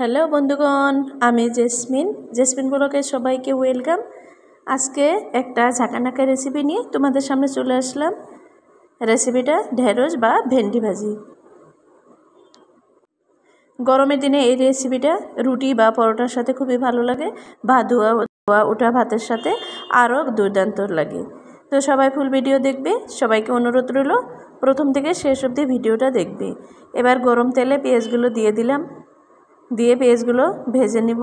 Hello বন্ধুগণ, আমি jasmine ব্লগে সবাইকে ওয়েলকাম। আজকে একটা ঝাঁকানাকা রেসিপি নিয়ে তোমাদের সামনে চলে আসলাম। রেসিপিটা ঢেঁড়স বা ভেন্ডি ভাজি। গরমের দিনে এই রেসিপিটা রুটি বা পরোটার সাথে খুবই ভালো লাগে, বা ধোয়া ওঠা ভাতের সাথে আরও দুর্দান্ত লাগে। তো সবাই ফুল ভিডিও দেখবে। সবাইকে অনুরোধ রইল প্রথম থেকে শেষ অবধি ভিডিওটা দেখবে। এবার গরম তেলে পেঁয়াজগুলো দিয়ে দিলাম, দিয়ে পেঁয়াজগুলো ভেজে নিব।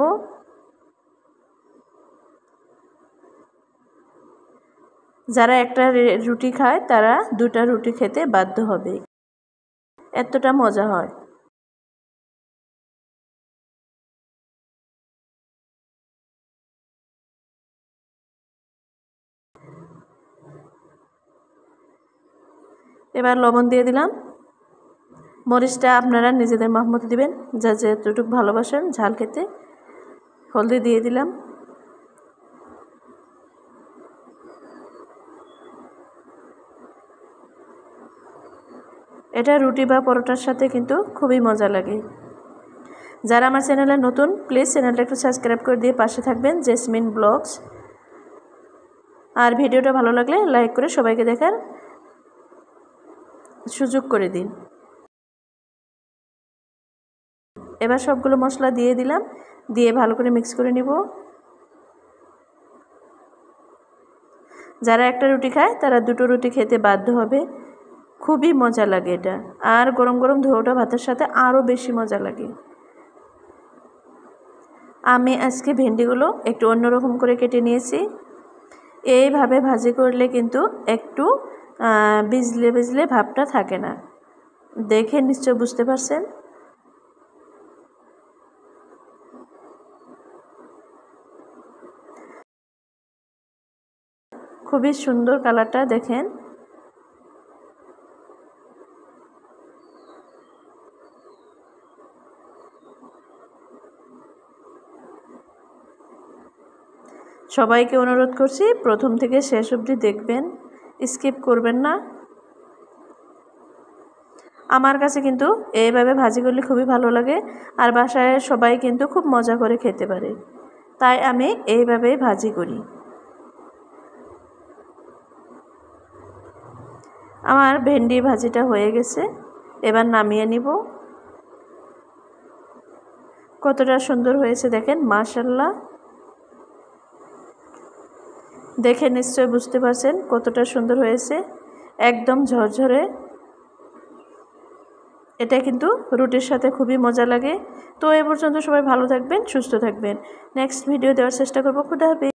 যারা একটা রুটি খায় তারা দুটা রুটি খেতে বাধ্য হবে, এতটা মজা হয়। এবার লবণ দিয়ে দিলাম, মরিচটা আপনারা নিজেদের মাপমতো দিবেন, যা যতটুকু ভালোবাসেন ঝাল খেতে। হলদি দিয়ে দিলাম। এটা রুটি বা পরোটার সাথে কিন্তু খুবই মজা লাগে। যারা আমার চ্যানেলে নতুন, প্লিজ চ্যানেলটা একটু সাবস্ক্রাইব করে দিয়ে পাশে থাকবেন, জেসমিন ব্লগস। আর ভিডিওটা ভালো লাগলে লাইক করে সবাইকে দেখার সুযোগ করে দিন। এবার সবগুলো মশলা দিয়ে দিলাম, দিয়ে ভালো করে মিক্স করে নিব। যারা একটা রুটি খায় তারা দুটো রুটি খেতে বাধ্য হবে, খুবই মজা লাগে এটা। আর গরম গরম ধোয়াটা ভাতের সাথে আরও বেশি মজা লাগে। আমি আজকে ভেন্ডিগুলো একটু অন্যরকম করে কেটে নিয়েছি। এইভাবে ভাজি করলে কিন্তু একটু ভিজলে ভিজলে ভাবটা থাকে না, দেখে নিশ্চয় বুঝতে পারছেন। খুবই সুন্দর কালারটা দেখেন। সবাইকে অনুরোধ করছি প্রথম থেকে শেষ অবধি দেখবেন, স্কিপ করবেন না। আমার কাছে কিন্তু এইভাবে ভাজি করলে খুবই ভালো লাগে, আর বাসায় সবাই কিন্তু খুব মজা করে খেতে পারে, তাই আমি এইভাবেই ভাজি করি। আমার ভেন্ডি ভাজিটা হয়ে গেছে, এবার নামিয়ে নিব। কতটা সুন্দর হয়েছে দেখেন, মাশাআল্লাহ। দেখে নিশ্চয় বুঝতে পারছেন কতটা সুন্দর হয়েছে, একদম ঝরঝরে। এটা কিন্তু রুটির সাথে খুবই মজা লাগে। তো এ পর্যন্ত সবাই ভালো থাকবেন, সুস্থ থাকবেন। নেক্সট ভিডিও দেওয়ার চেষ্টা করব। খুদা হাফেজ।